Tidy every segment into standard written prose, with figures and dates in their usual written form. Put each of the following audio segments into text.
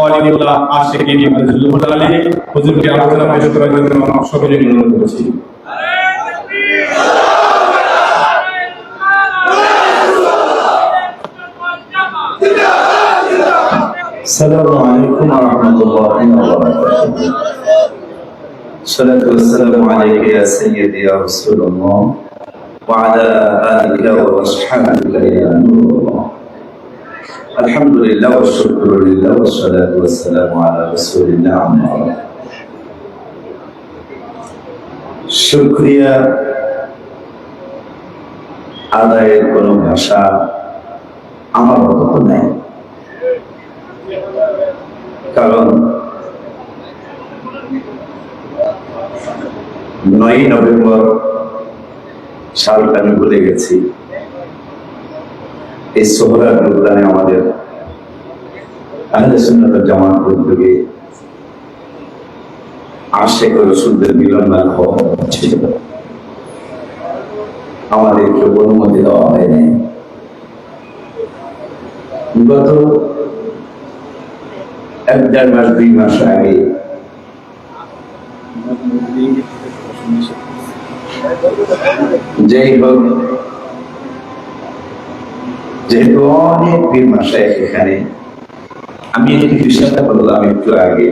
ওয়ালিউল্লাহ আশিকিন আল-জুলফুল আলী হুজুরকে আলোচনা পেশ করার জন্য সকলে অনুরোধ করছি। السلام عليكم ورحمة الله وبركاته. الصلاة والسلام عليك يا سيدي يا رسول الله وعلى آلك وأصحابك يا نور الله. الحمد لله والشكر لله والصلاة والسلام على رسول الله أما بعد. শুকরিয়া আদায়ের কোনো ভাষা আমার মতো নেই, কারণ 9 নভেম্বর সালটা আমি ভুলে গেছি। এই সোহরার উদ্যানে আমাদের আহলে সুন্নাত ওয়াল জামাত উদ্যোগে আশিক রাসূলদের মিলন ছিল, আমাদেরকে অনুমতি দেওয়া হয়নি। গত 1-1.5 মাস 2 মাস আগে যেই হোক, যেহেতু অনেক পীর মাশায়েখ এখানে, আমি একটি বিষয়টা বললাম একটু আগে,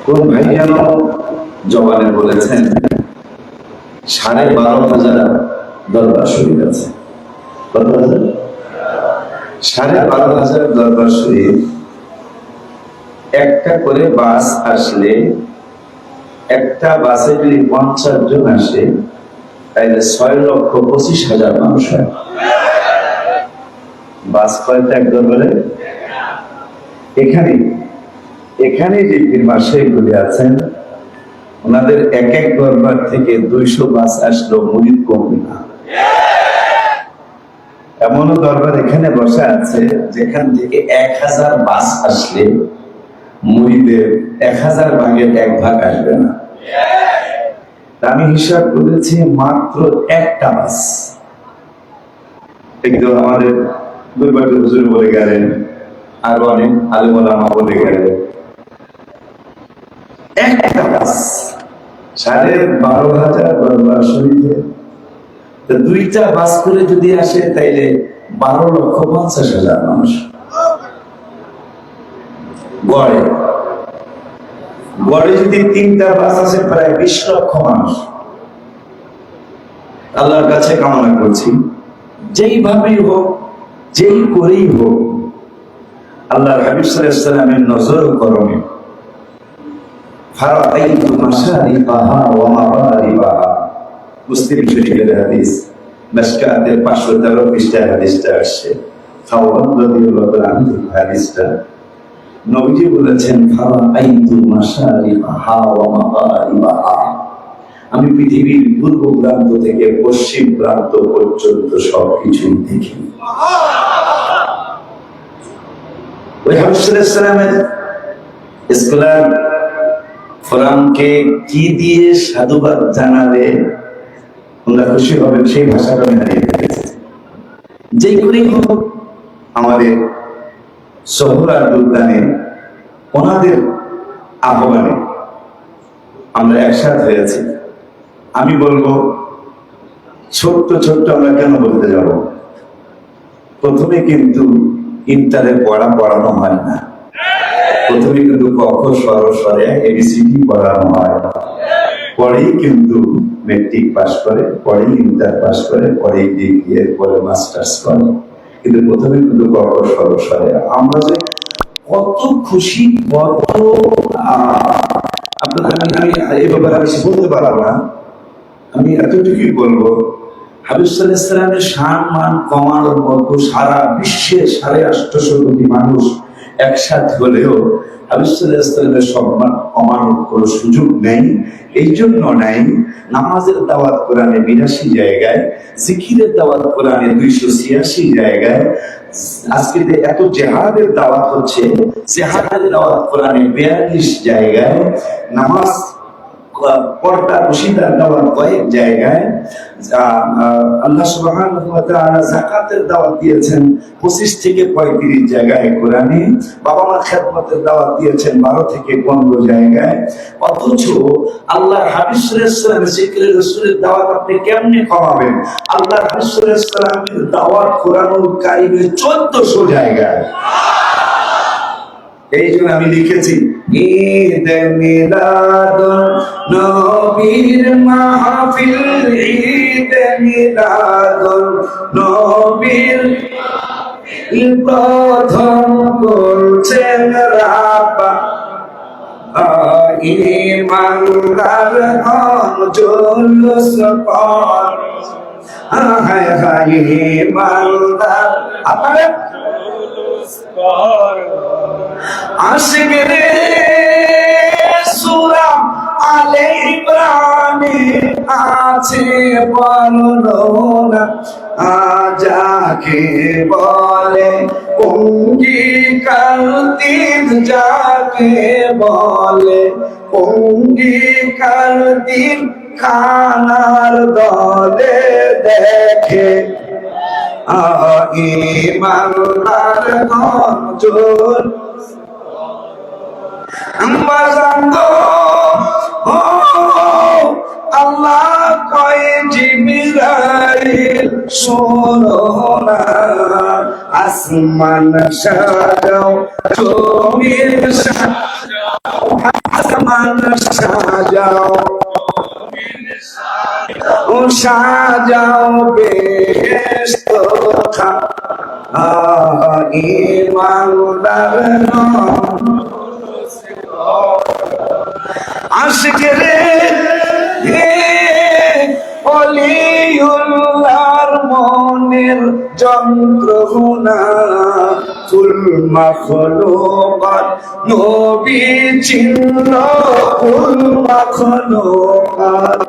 কোন ভাই যেন জবানে বলেছেন 12,500 দরবার শরীফ আছে। 12,500 দরবার শরীফ, একটা করে বাস আসলে, একটা বাসে যদি 50 জন আসে তাহলে 6,25,000 মানুষ হয়। বাস কয়টা এক দরবারে? এখানে যে পীর মাশায়েখগুলি আছেন, ওনাদের এক এক দরবার থেকে 200 বাস আসলো, মুরিদ কমবে না। এমনও দরবার এখানে বসা আছে যেখান থেকে 1000 বাস আসলে মুরিদের 1000 ভাগের 1 ভাগ আসবে না। আমি হিসাব করেছি মাত্র একটা বাস। একদম আমাদের দুর্বাটি হুজুর বলে গেলেন, আর অনেক আলেম ওলামা বলে গেলেন, একটা বাস 12,500 দরবার শরীফে 2টা বাস করে যদি আসে তাইলে 12,50,000 মানুষ গড়ে যদি 3টা বাস আছে প্রায় 20 লক্ষ মানুষ। আল্লাহর কাছে কামনা করছি যেইভাবেই হোক, যেই করেই হোক, আল্লাহর হাবিব সাল্লাল্লাহু আলাইহি ওয়াসাল্লামের নজর ও করমে ফারাআইতু মাশারিবাহা ওয়া মাগারিবাহা, মুসলিম শরীফের হাদিস, মিশকাতের 513 পৃষ্ঠায় হাদিসটা আসছে। খাওয়ান রাদিয়াল্লাহু আনহু হাদিসটা নবীজি বলেছেন, ফারাআইতু মাশারিবাহা ওয়া মাগারিবাহা, আমি পৃথিবীর পূর্ব প্রান্ত থেকে পশ্চিম প্রান্ত পর্যন্ত সবকিছু দেখি। ওই হাবিব সাল্লাল্লাহু আলাইহি ওয়াসাল্লামের ইসলাম ফোরামকে কি দিয়ে সাধুবাদ জানালে আমরা খুশি হবেন, সেই ভাষাটা আমি হারিয়ে ফেলেছি। যেই করেই হোক, আমাদের সোহরার উদ্যানে ওনাদের আহ্বানে আমরা একসাথে হয়েছি। আমি বলবো, ছোট্ট ছোট্ট আমরা কেন বলতে যাব? প্রথমে কিন্তু ইন্টারে পড়ানো হয় না, প্রথমে কিন্তু ক খ স্বর স্বরে এবিসিডি পড়ানো হয়, পরেই কিন্তু মেট্রিক পাস করে, পরেই ইন্টার পাস করে, পরেই ডিগ্রি, এরপরে মাস্টার্স করে, কিন্তু প্রথমে কিন্তু ক খ স্বর স্বরে। আমরা যে কত খুশি, কত আপনাদের আমি এই ব্যাপারে বেশি বলতে পারবো না, আমি এতটুকুই বলবো, হাবিব সাল্লাল্লাহু আলাইহি ওয়াসাল্লামের সম্মান কমানোর মতো সারা বিশ্বে 850 কোটি মানুষ একসাথে হলেও হাবিব সাল্লাল্লাহু আলাইহি ওয়াসাল্লামের সম্মান কমানোর কোনো সুযোগ নেই। এই জন্য নাই, নামাজের দাওয়াত কোরআনে 82 জায়গায়, জিকিরের দাওয়াত কোরআনে 286 জায়গায়, আজকে এত জিহাদের দাওয়াত হচ্ছে, জিহাদের দাওয়াত কোরআনে 42 জায়গায়, নামাজ পর্দা বশিদার দেওয়ার কয়েক জায়গায় আল্লাহ সুবহানাহু ওয়া তাআলা যাকাতের দাওয়াত দিয়েছেন 25 থেকে 35 জায়গায় কোরআনে, বাবা মার খেদমতের দাওয়াত দিয়েছেন 12 থেকে 15 জায়গায়। অথচ আল্লাহর হাবিব সাল্লাল্লাহু আলাইহি ওয়াসাল্লাম জিকিরের রাসূলের দাওয়াত আপনি কেমনে কমাবেন? আল্লাহর হাবিব সাল্লাল্লাহু আলাইহি ওয়াসাল্লামের দাওয়াত কোরআনুল কারীমে 1400 জায়গায়। এই জন্য আমি লিখেছি ঈদ মিলাদুন নবীর মাহফিল, ঈদ মিলাদুন নবীর প্রথম করছেন রাব্বা ইমানদার জুলুস পর, হায় হায় ইমানদার আপনারা আশিকের সূরা আলে ইমরানে আছে বর্ণনা, যাকে বলে অঙ্গীকার দিন, যাকে বলে অঙ্গীকার দিন, খানার দলে দেখে ইমানদার গঞ্জুর বাজানো। আল্লাহ কয় জিবরাইল শোনো না, আসমান সাজাও, জমিন সাজাও, আসমান সাজাও, সাজাও বেহেশত ইমানদার আশিকের ওলিউল্লাহর মনের যন্ত্রণা, ফুল মাখলুকাত নবী চিনল, ফুল মাখলুকাত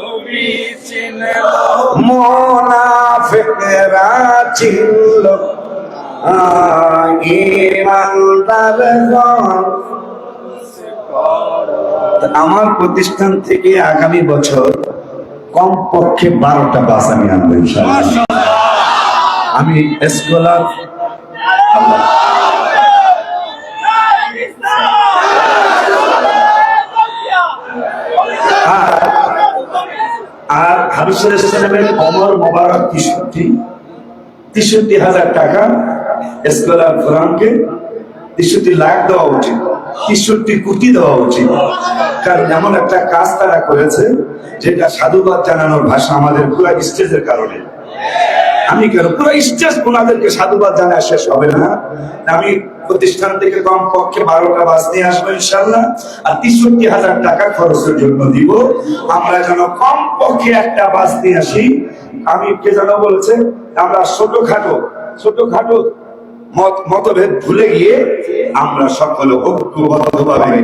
নবী চিনল, মুনাফিকরা চিনল, ইমানদারগণ। আমার প্রতিষ্ঠান থেকে আগামী বছর কমপক্ষে 12টা বাস আমি আনবো ইনশাআল্লাহ। আমি স্কলার আর হাবিব সাল্লাল্লাহু আলাইহি ওয়াসাল্লামের ওমর মোবারক 63,000 টাকা স্কলার ফ্রাঙ্কে 63 লাখ দেওয়া উচিত, 63 কোটি দেওয়া উচিত। কারণ এমন একটা কাজ তারা করেছে যেটা সাধুবাদ জানানোর ভাষা আমাদের পুরো স্টেজের কারণে। আমি কেন পুরো স্টেজ ওনাদেরকে সাধুবাদ জানা শেষ হবে না। আমি প্রতিষ্ঠান থেকে কমপক্ষে 12টা বাস নিয়ে আসবো ইনশাআল্লাহ, আর 63,000 টাকা খরচের জন্য দিব। আমরা যেন কমপক্ষে একটা বাস নিয়ে আসি। আমি কে যেন বলেছে আমরা ছোটখাটো মতভেদ ভুলে গিয়ে আমরা সকলে ঐক্যবদ্ধভাবে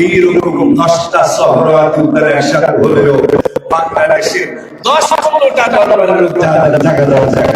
এইরকম 10টা শহর একসাথে হলেও বাংলাদেশের 10-15টা জায়গা দেওয়া যায়।